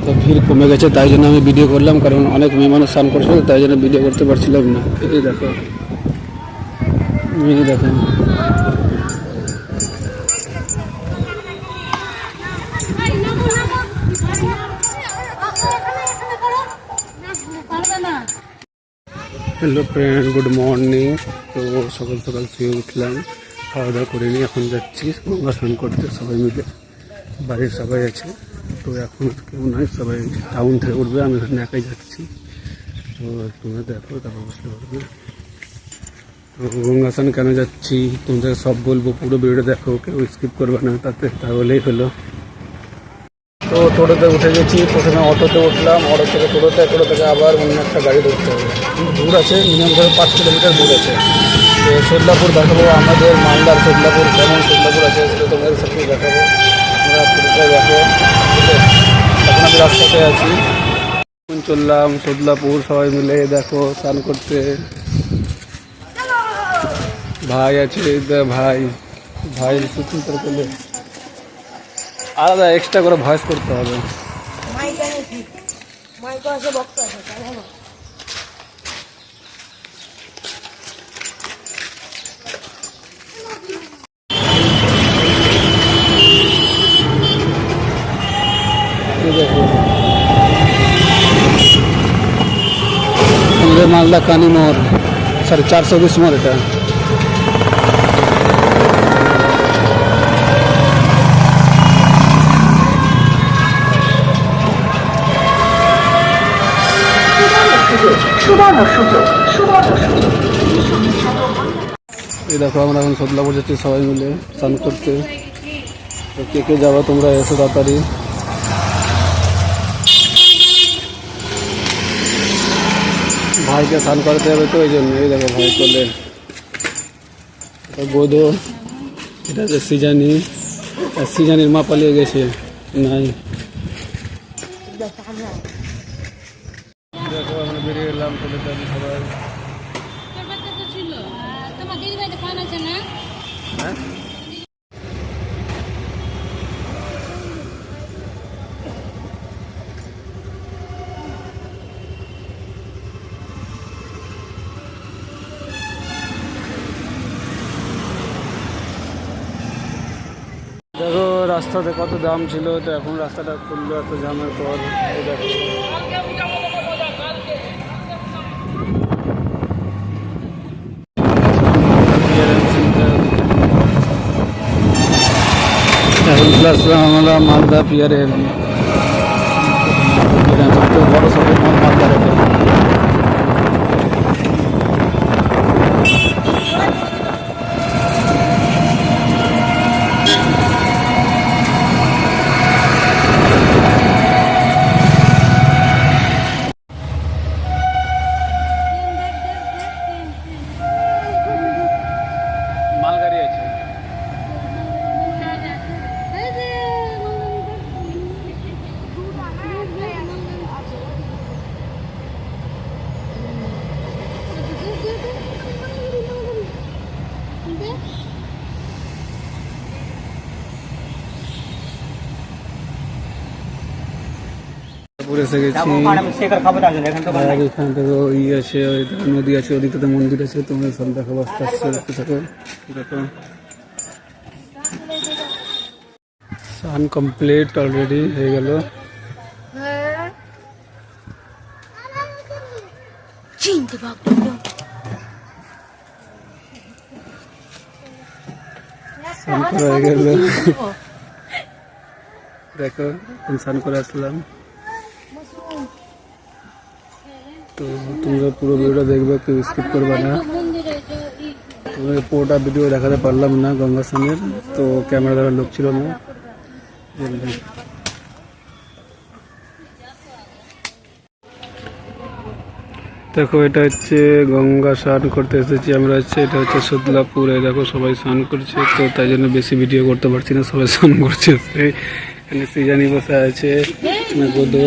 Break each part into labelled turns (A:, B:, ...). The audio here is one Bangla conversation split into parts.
A: তো ভিড় কমে গেছে, তাই জন্য আমি ভিডিও করলাম, কারণ অনেক মেয়ে মানুষ স্নান করছিল, তাই জন্য ভিডিও করতে পারছিলাম না। এই দেখো, এই দেখো, হ্যালো ফ্রেন্ড, গুড মর্নিং। তো সকাল সকাল শুয়ে উঠলাম, খাওয়া দাওয়া করে নিয়ে এখন যাচ্ছি গঙ্গা স্নান করতে সবাই মিলে। বাড়ির সবাই আছে, তো এখন কেউ নয়, সবাই টাউন থেকে উঠবে, আমি এখানে একাই যাচ্ছি। তো তোমরা দেখো, তারপর বুঝতে পারবে। তো গঙ্গা স্নান কেন যাচ্ছি তোমাদের সব বলবো, পুরো ভিডিওটা দেখো, কেউ স্কিপ করবে না, তাহলেই হলো। তো টোটোতে উঠে গেছি, প্রথমে অটোতে উঠলাম, অটো থেকে টোটো থেকে আবার অন্য একটা গাড়ি ধরতে হবে। দূর আছে, মিনিমাম ধরো 5 কিলোমিটার দূর আছে। তো সদলাপুর দেখাবো, আমাদের মালদার সদলাপুর কেমন সদলাপুর আছে সেটা তোমাদের সাথে দেখাবো। আমরা পুরোটাই দেখো। এখন আমি রাস্তাতে আছি, এখন চললাম সদলাপুর, সবাই মিলে দেখো স্নান করতে। ভাই আছে, ভাই ভাই সুচিন্তার করলে আলাদা এক্সট্রা করে ভয়েস করতে হবে। মালদা কানি মোড়, সরি 420 মোড় এটা। এই দেখো, আমরা এখন সদলাপুর যাচ্ছি সবাই মিলে স্নান করতে। তো কে কে যাবো তোমরা এসো তাড়াতাড়ি। ভাইকে স্নান করাতে হবে, তো এই জন্য। এই দেখো ভাই চলে, বোধো, এটা হচ্ছে সিজানি, আর সিজানির মা পালিয়ে গেছে। নাই, দেখো আমরা বেরিয়ে এলাম টোটোতে সবাই। দেখো রাস্তাতে কত দাম ছিল, তো এখন রাস্তাটা খুললো এত জামের পর। এই দেখো, এখন প্লাস আমরা মালদা পিয়ারে বড় শপিং মল মালদার এটা। মালগাড়ি আছে, এসে গেছি। আর এখান থেকে ওই আছে, নদী আছে, ওদিকটাতে মন্দির আছে, তোমরা সব দেখো, আস্তে আস্তে দেখতে থাকো। দেখো স্নান কমপ্লিট অলরেডি হয়ে গেল। স্নান করা হয়ে গেল, দেখো স্নান করে আসলাম। তো তোমরা পুরো ভিডিওটা দেখবে, কেউ স্কিপ করবে না। তোমাদের পুরোটা ভিডিও দেখাতে পারলাম না গঙ্গা স্নানের, তো ক্যামেরা ধরার লোক ছিল না। দেখো এটা হচ্ছে গঙ্গা স্নান করতে এসেছি আমরা, এটা হচ্ছে সদলাপুরে। দেখো সবাই স্নান করছে, তো তাই জন্য বেশি ভিডিও করতে পারছি না, সবাই স্নান করছে। এখানে সিজানি বসে আছে, গোদো,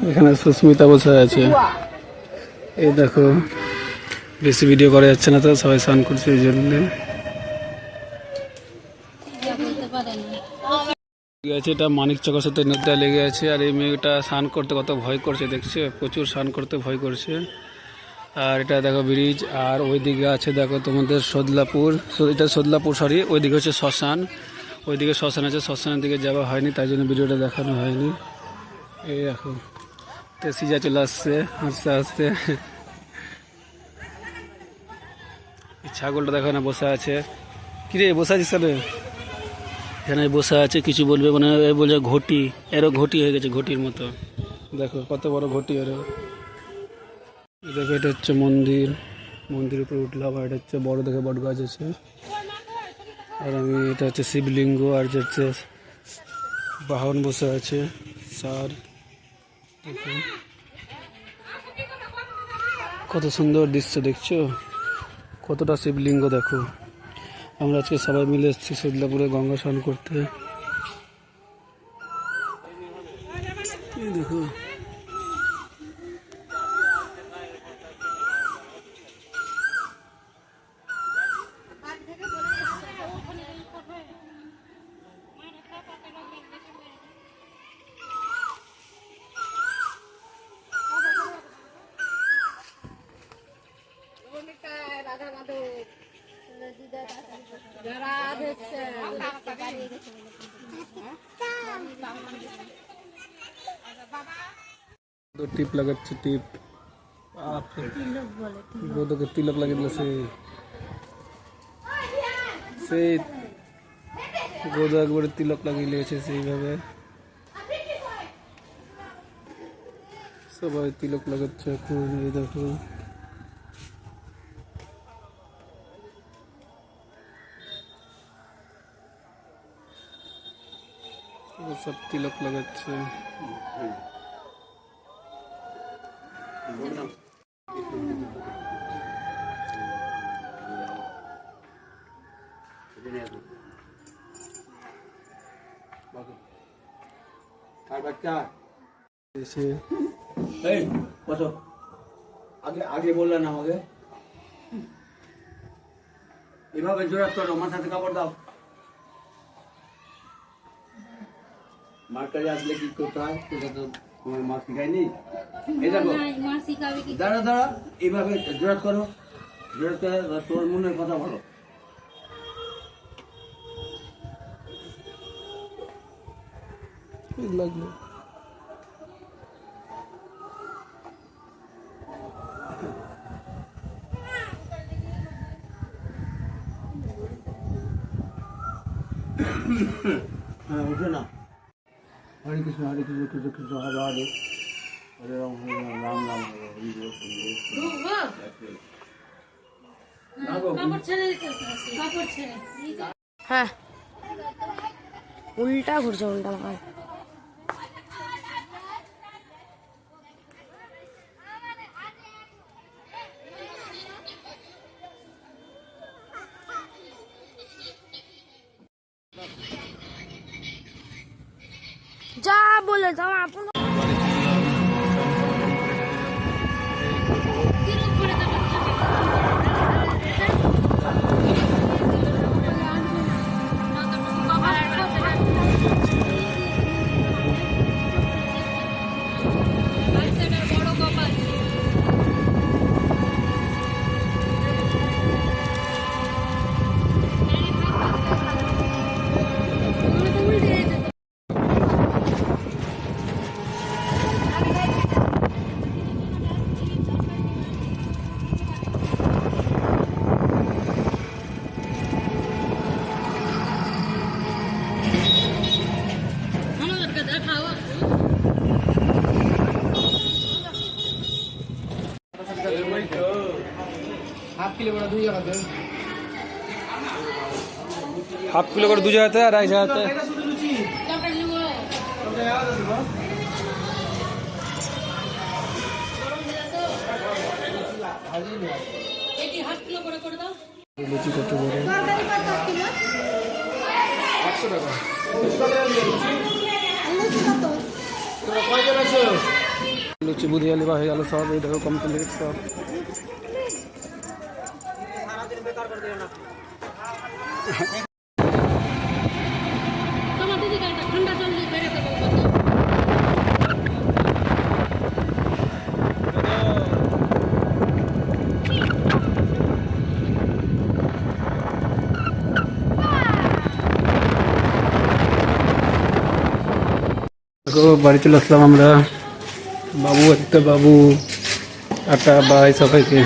A: এখানে সুস্মিতা বসে আছে। এই দেখো বেশি ভিডিও করা যাচ্ছে না, তো সবাই স্নান করছে এই জন্য। গেছে এটা মানিক চকের সাথে নদীটা লেগে আছে, আর এই মেয়েটা স্নান করতে কত ভয় করছে দেখছে, প্রচুর স্নান করতে ভয় করছে। আর এটা দেখো ব্রিজ, আর ওইদিকে আছে দেখো তোমাদের সদলাপুর, এটা সদলাপুর সরি, ওইদিকে হচ্ছে শ্মশান, ওইদিকে শ্মশান আছে, শ্মশানের দিকে যাওয়া হয়নি তাই জন্য ভিডিওটা দেখানো হয়নি। এই দেখো তো সিজা চলে আসছে আস্তে আস্তে। ছাগলটা দেখো না বসে আছে, কিরে বসে আছিস কেন? এখানে বসে আছে, কিছু বলবে মানে বলছে ঘটি, এরও ঘটি হয়ে গেছে ঘটির মতো, দেখো কত বড় ঘটি এরও। দেখো এটা হচ্ছে মন্দির, মন্দিরের উপরে উঠলাম, আর এটা হচ্ছে বড় দেখে বট গাছ আছে। আর আমি এটা হচ্ছে শিবলিঙ্গ, আর যে হচ্ছে বাহন বসে আছে সার, দেখো কত সুন্দর দৃশ্য দেখছো, কতটা শিবলিঙ্গ দেখো। আমরা আজকে সবাই মিলে এসেছি সদলাপুরে গঙ্গা স্নান করতে। দেখো তো টিপ লাগাচ্ছে, টিপ গোদকে তিলক লাগিয়ে দিল, সেই গোদ একবারে তিলক লাগিয়ে নিয়েছে সেইভাবে, সবাই তিলক লাগাচ্ছে এখন। এই দেখো সব তিলক লাগাচ্ছে। এসে
B: কত আগে আগে বললেন আমাকে, এভাবে জোরাত করো, মাথাতে কাপড় দাও। মার কাছে আসলে কি করতে হয় সেটা তো তোমার মা শিখায়নি। এই দেখো দাঁড়া দাঁড়া, এইভাবে জোরাত করো, জোরাত করে তোর মনের কথা বলো।
A: লাগলো
B: হ্যাঁ উঠে না। হরে কৃষ্ণ কৃষ্ণ কৃষ্ণ হরে হরে, হরে রাম রাম রাম হরে হরে।
C: হ্যাঁ উল্টা ঘুরছে, উল্টা মার। যা বলে যাও আপন
A: हाफ किलो করে 2 জায়গাতে আর 1 জায়গাতে। লুচি কত বড়? 800 টাকা। লুচি বুধিয়ালি বা হয়ে গেল সব, এই দেখো কমপ্লিট সব।
C: তোমার দিদি ঠান্ডা
A: দেখো বাড়ি চলে আসলাম আমরা। বাবু একটা বাবু, টাটা বাই সবাইকে।